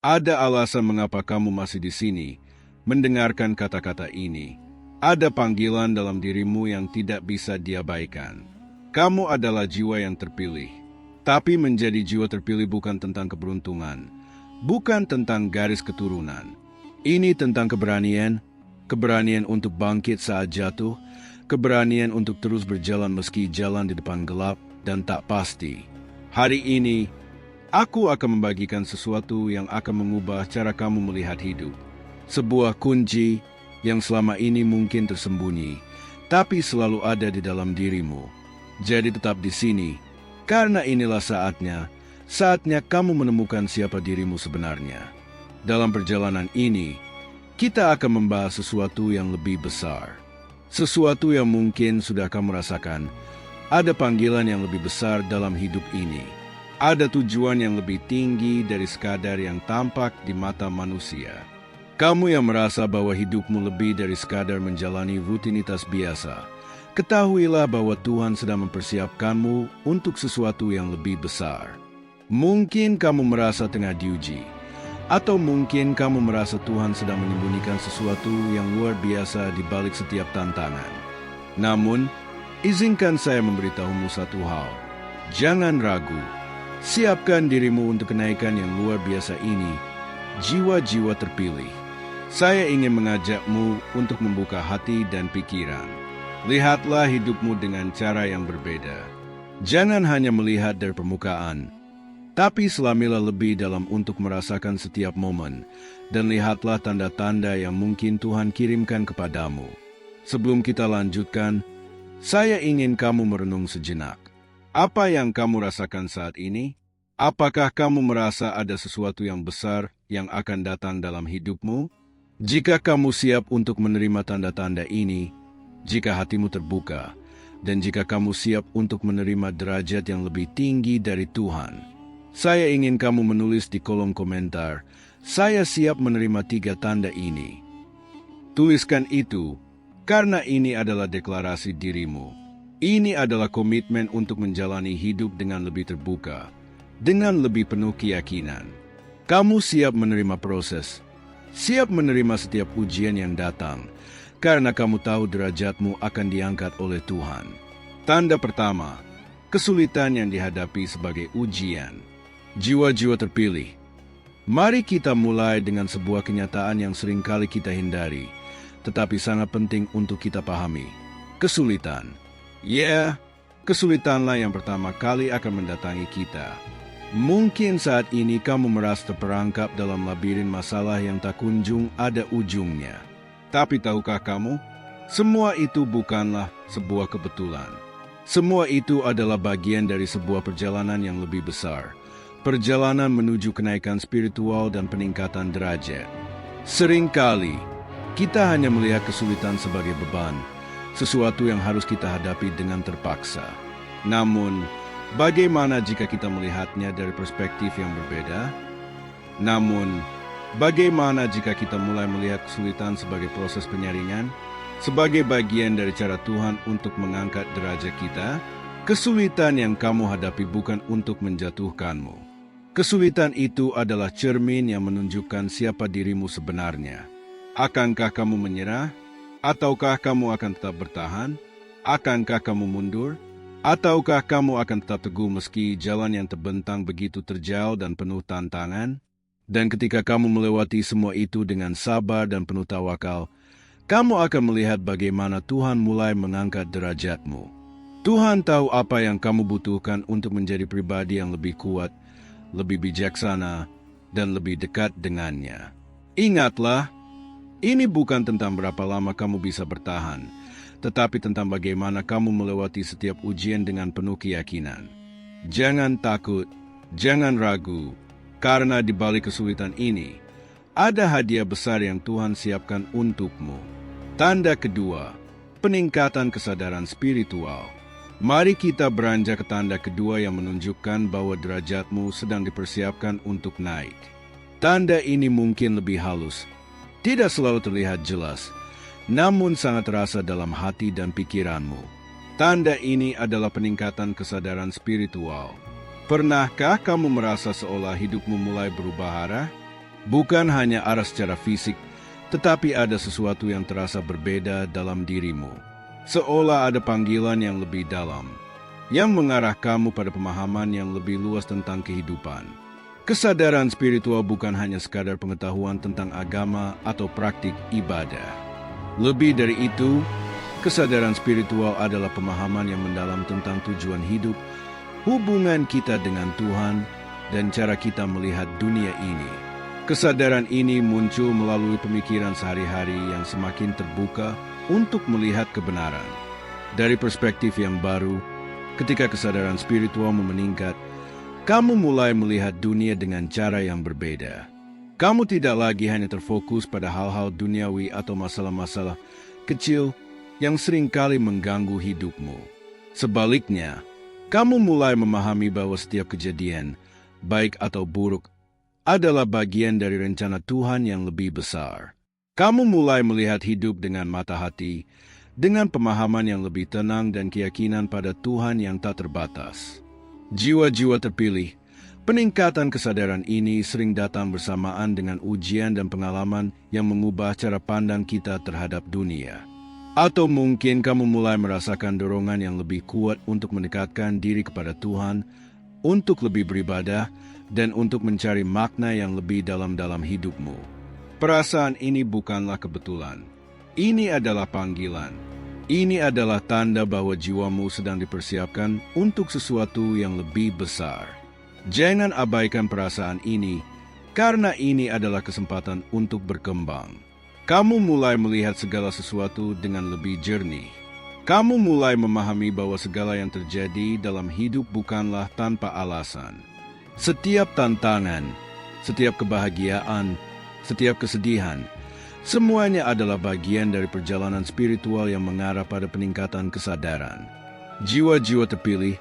Ada alasan mengapa kamu masih di sini, mendengarkan kata-kata ini. Ada panggilan dalam dirimu yang tidak bisa diabaikan. Kamu adalah jiwa yang terpilih. Tapi menjadi jiwa terpilih bukan tentang keberuntungan, bukan tentang garis keturunan. Ini tentang keberanian, keberanian untuk bangkit saat jatuh, keberanian untuk terus berjalan meski jalan di depan gelap dan tak pasti. Hari ini, aku akan membagikan sesuatu yang akan mengubah cara kamu melihat hidup. Sebuah kunci yang selama ini mungkin tersembunyi, tapi selalu ada di dalam dirimu. Jadi tetap di sini, karena inilah saatnya kamu menemukan siapa dirimu sebenarnya. Dalam perjalanan ini, kita akan membahas sesuatu yang lebih besar. Sesuatu yang mungkin sudah kamu rasakan. Ada panggilan yang lebih besar dalam hidup ini. Ada tujuan yang lebih tinggi dari sekadar yang tampak di mata manusia. Kamu yang merasa bahwa hidupmu lebih dari sekadar menjalani rutinitas biasa, ketahuilah bahwa Tuhan sedang mempersiapkanmu untuk sesuatu yang lebih besar. Mungkin kamu merasa tengah diuji, atau mungkin kamu merasa Tuhan sedang menyembunyikan sesuatu yang luar biasa di balik setiap tantangan. Namun, izinkan saya memberitahumu satu hal. Jangan ragu. Siapkan dirimu untuk kenaikan yang luar biasa ini, jiwa-jiwa terpilih. Saya ingin mengajakmu untuk membuka hati dan pikiran. Lihatlah hidupmu dengan cara yang berbeda. Jangan hanya melihat dari permukaan, tapi selamilah lebih dalam untuk merasakan setiap momen, dan lihatlah tanda-tanda yang mungkin Tuhan kirimkan kepadamu. Sebelum kita lanjutkan, saya ingin kamu merenung sejenak. Apa yang kamu rasakan saat ini? Apakah kamu merasa ada sesuatu yang besar yang akan datang dalam hidupmu? Jika kamu siap untuk menerima tanda-tanda ini, jika hatimu terbuka, dan jika kamu siap untuk menerima derajat yang lebih tinggi dari Tuhan, saya ingin kamu menulis di kolom komentar, saya siap menerima 3 tanda ini. Tuliskan itu, karena ini adalah deklarasi dirimu. Ini adalah komitmen untuk menjalani hidup dengan lebih terbuka, dengan lebih penuh keyakinan. Kamu siap menerima proses, siap menerima setiap ujian yang datang, karena kamu tahu derajatmu akan diangkat oleh Tuhan. Tanda pertama, kesulitan yang dihadapi sebagai ujian. Jiwa-jiwa terpilih. Mari kita mulai dengan sebuah kenyataan yang seringkali kita hindari, tetapi sangat penting untuk kita pahami. Kesulitan. Kesulitanlah yang pertama kali akan mendatangi kita. Mungkin saat ini kamu merasa terperangkap dalam labirin masalah yang tak kunjung ada ujungnya. Tapi tahukah kamu, semua itu bukanlah sebuah kebetulan. Semua itu adalah bagian dari sebuah perjalanan yang lebih besar. Perjalanan menuju kenaikan spiritual dan peningkatan derajat. Seringkali, kita hanya melihat kesulitan sebagai beban, sesuatu yang harus kita hadapi dengan terpaksa. Namun, bagaimana jika kita melihatnya dari perspektif yang berbeda? Bagaimana jika kita mulai melihat kesulitan sebagai proses penyaringan, sebagai bagian dari cara Tuhan untuk mengangkat derajat kita? Kesulitan yang kamu hadapi bukan untuk menjatuhkanmu. Kesulitan itu adalah cermin yang menunjukkan siapa dirimu sebenarnya. Akankah kamu menyerah? Ataukah kamu akan tetap bertahan? Akankah kamu mundur? Ataukah kamu akan tetap teguh meski jalan yang terbentang begitu terjal dan penuh tantangan? Dan ketika kamu melewati semua itu dengan sabar dan penuh tawakal, kamu akan melihat bagaimana Tuhan mulai mengangkat derajatmu. Tuhan tahu apa yang kamu butuhkan untuk menjadi pribadi yang lebih kuat, lebih bijaksana, dan lebih dekat dengannya. Ingatlah, ini bukan tentang berapa lama kamu bisa bertahan, tetapi tentang bagaimana kamu melewati setiap ujian dengan penuh keyakinan. Jangan takut, jangan ragu, karena di balik kesulitan ini, ada hadiah besar yang Tuhan siapkan untukmu. Tanda kedua, peningkatan kesadaran spiritual. Mari kita beranjak ke tanda kedua yang menunjukkan bahwa derajatmu sedang dipersiapkan untuk naik. Tanda ini mungkin lebih halus, tidak selalu terlihat jelas, namun sangat terasa dalam hati dan pikiranmu. Tanda ini adalah peningkatan kesadaran spiritual. Pernahkah kamu merasa seolah hidupmu mulai berubah arah? Bukan hanya arah secara fisik, tetapi ada sesuatu yang terasa berbeda dalam dirimu. Seolah ada panggilan yang lebih dalam, yang mengarah kamu pada pemahaman yang lebih luas tentang kehidupan. Kesadaran spiritual bukan hanya sekadar pengetahuan tentang agama atau praktik ibadah. Lebih dari itu, kesadaran spiritual adalah pemahaman yang mendalam tentang tujuan hidup, hubungan kita dengan Tuhan, dan cara kita melihat dunia ini. Kesadaran ini muncul melalui pemikiran sehari-hari yang semakin terbuka untuk melihat kebenaran. Dari perspektif yang baru, ketika kesadaran spiritual meningkat, kamu mulai melihat dunia dengan cara yang berbeda. Kamu tidak lagi hanya terfokus pada hal-hal duniawi atau masalah-masalah kecil yang seringkali mengganggu hidupmu. Sebaliknya, kamu mulai memahami bahwa setiap kejadian, baik atau buruk, adalah bagian dari rencana Tuhan yang lebih besar. Kamu mulai melihat hidup dengan mata hati, dengan pemahaman yang lebih tenang dan keyakinan pada Tuhan yang tak terbatas. Jiwa-jiwa terpilih, peningkatan kesadaran ini sering datang bersamaan dengan ujian dan pengalaman yang mengubah cara pandang kita terhadap dunia. Atau mungkin kamu mulai merasakan dorongan yang lebih kuat untuk mendekatkan diri kepada Tuhan, untuk lebih beribadah, dan untuk mencari makna yang lebih dalam hidupmu. Perasaan ini bukanlah kebetulan. Ini adalah panggilan. Ini adalah tanda bahwa jiwamu sedang dipersiapkan untuk sesuatu yang lebih besar. Jangan abaikan perasaan ini, karena ini adalah kesempatan untuk berkembang. Kamu mulai melihat segala sesuatu dengan lebih jernih. Kamu mulai memahami bahwa segala yang terjadi dalam hidup bukanlah tanpa alasan. Setiap tantangan, setiap kebahagiaan, setiap kesedihan, semuanya adalah bagian dari perjalanan spiritual yang mengarah pada peningkatan kesadaran. Jiwa-jiwa terpilih,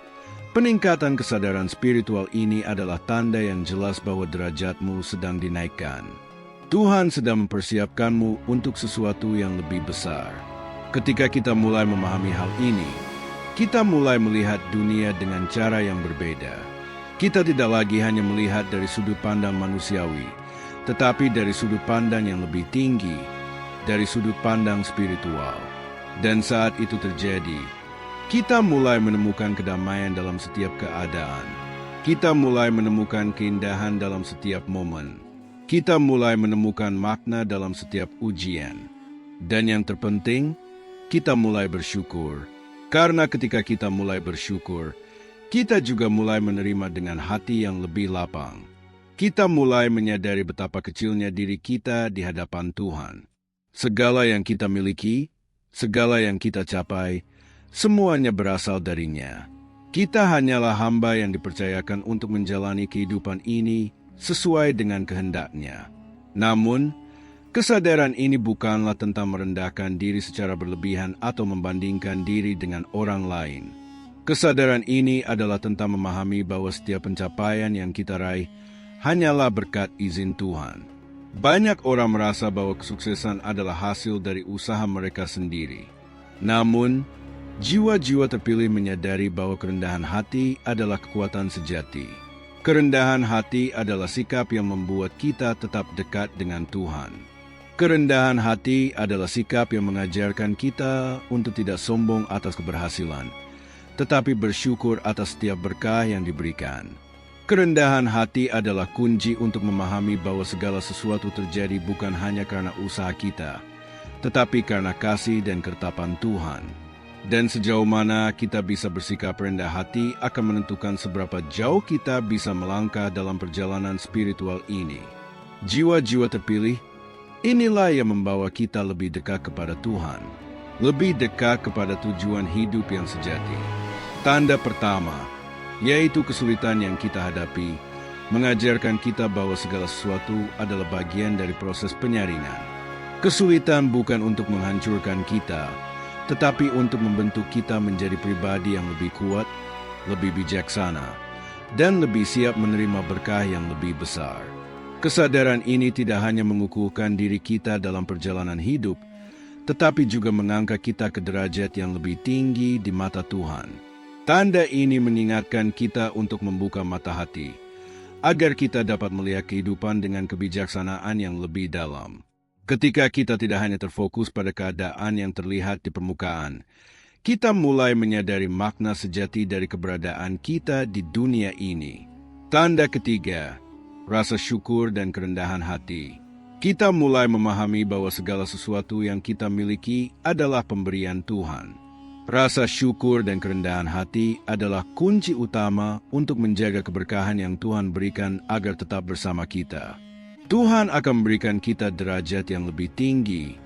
peningkatan kesadaran spiritual ini adalah tanda yang jelas bahwa derajatmu sedang dinaikkan. Tuhan sedang mempersiapkanmu untuk sesuatu yang lebih besar. Ketika kita mulai memahami hal ini, kita mulai melihat dunia dengan cara yang berbeda. Kita tidak lagi hanya melihat dari sudut pandang manusiawi, tetapi dari sudut pandang yang lebih tinggi, dari sudut pandang spiritual. Dan saat itu terjadi, kita mulai menemukan kedamaian dalam setiap keadaan. Kita mulai menemukan keindahan dalam setiap momen. Kita mulai menemukan makna dalam setiap ujian. Dan yang terpenting, kita mulai bersyukur. Karena ketika kita mulai bersyukur, kita juga mulai menerima dengan hati yang lebih lapang. Kita mulai menyadari betapa kecilnya diri kita di hadapan Tuhan. Segala yang kita miliki, segala yang kita capai, semuanya berasal darinya. Kita hanyalah hamba yang dipercayakan untuk menjalani kehidupan ini sesuai dengan kehendaknya. Namun, kesadaran ini bukanlah tentang merendahkan diri secara berlebihan atau membandingkan diri dengan orang lain. Kesadaran ini adalah tentang memahami bahwa setiap pencapaian yang kita raih hanyalah berkat izin Tuhan. Banyak orang merasa bahwa kesuksesan adalah hasil dari usaha mereka sendiri. Namun, jiwa-jiwa terpilih menyadari bahwa kerendahan hati adalah kekuatan sejati. Kerendahan hati adalah sikap yang membuat kita tetap dekat dengan Tuhan. Kerendahan hati adalah sikap yang mengajarkan kita untuk tidak sombong atas keberhasilan, tetapi bersyukur atas setiap berkah yang diberikan. Kerendahan hati adalah kunci untuk memahami bahwa segala sesuatu terjadi bukan hanya karena usaha kita, tetapi karena kasih dan ketetapan Tuhan. Dan sejauh mana kita bisa bersikap rendah hati akan menentukan seberapa jauh kita bisa melangkah dalam perjalanan spiritual ini. Jiwa-jiwa terpilih, inilah yang membawa kita lebih dekat kepada Tuhan, lebih dekat kepada tujuan hidup yang sejati. Tanda pertama, yaitu kesulitan yang kita hadapi, mengajarkan kita bahwa segala sesuatu adalah bagian dari proses penyaringan. Kesulitan bukan untuk menghancurkan kita, tetapi untuk membentuk kita menjadi pribadi yang lebih kuat, lebih bijaksana, dan lebih siap menerima berkah yang lebih besar. Kesadaran ini tidak hanya mengukuhkan diri kita dalam perjalanan hidup, tetapi juga mengangkat kita ke derajat yang lebih tinggi di mata Tuhan. Tanda ini mengingatkan kita untuk membuka mata hati, agar kita dapat melihat kehidupan dengan kebijaksanaan yang lebih dalam. Ketika kita tidak hanya terfokus pada keadaan yang terlihat di permukaan, kita mulai menyadari makna sejati dari keberadaan kita di dunia ini. Tanda ketiga, rasa syukur dan kerendahan hati. Kita mulai memahami bahwa segala sesuatu yang kita miliki adalah pemberian Tuhan. Rasa syukur dan kerendahan hati adalah kunci utama untuk menjaga keberkahan yang Tuhan berikan agar tetap bersama kita. Tuhan akan memberikan kita derajat yang lebih tinggi,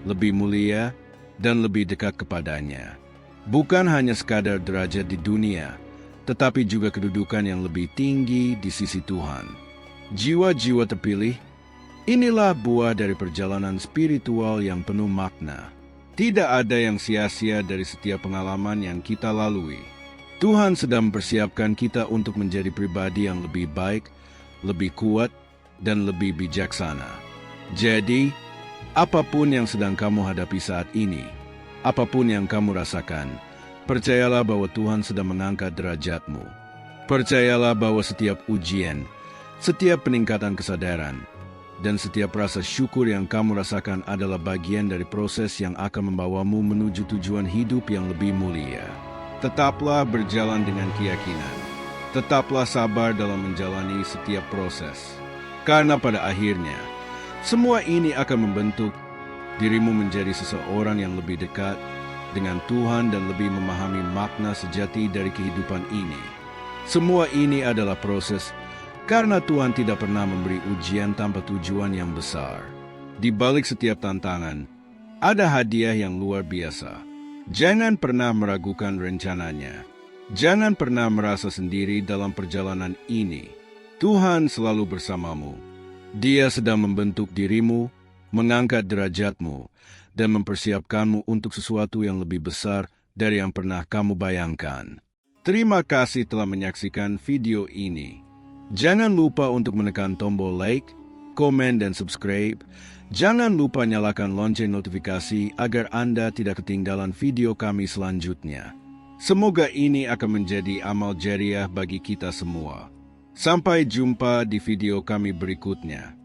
lebih mulia, dan lebih dekat kepadanya. Bukan hanya sekadar derajat di dunia, tetapi juga kedudukan yang lebih tinggi di sisi Tuhan. Jiwa-jiwa terpilih, inilah buah dari perjalanan spiritual yang penuh makna. Tidak ada yang sia-sia dari setiap pengalaman yang kita lalui. Tuhan sedang mempersiapkan kita untuk menjadi pribadi yang lebih baik, lebih kuat, dan lebih bijaksana. Jadi, apapun yang sedang kamu hadapi saat ini, apapun yang kamu rasakan, percayalah bahwa Tuhan sedang mengangkat derajatmu. Percayalah bahwa setiap ujian, setiap peningkatan kesadaran, dan setiap rasa syukur yang kamu rasakan adalah bagian dari proses yang akan membawamu menuju tujuan hidup yang lebih mulia. Tetaplah berjalan dengan keyakinan. Tetaplah sabar dalam menjalani setiap proses. Karena pada akhirnya, semua ini akan membentuk dirimu menjadi seseorang yang lebih dekat dengan Tuhan dan lebih memahami makna sejati dari kehidupan ini. Semua ini adalah proses karena Tuhan tidak pernah memberi ujian tanpa tujuan yang besar. Di balik setiap tantangan, ada hadiah yang luar biasa. Jangan pernah meragukan rencananya. Jangan pernah merasa sendiri dalam perjalanan ini. Tuhan selalu bersamamu. Dia sedang membentuk dirimu, mengangkat derajatmu, dan mempersiapkanmu untuk sesuatu yang lebih besar dari yang pernah kamu bayangkan. Terima kasih telah menyaksikan video ini. Jangan lupa untuk menekan tombol like, komen, dan subscribe. Jangan lupa nyalakan lonceng notifikasi agar Anda tidak ketinggalan video kami selanjutnya. Semoga ini akan menjadi amal jariah bagi kita semua. Sampai jumpa di video kami berikutnya.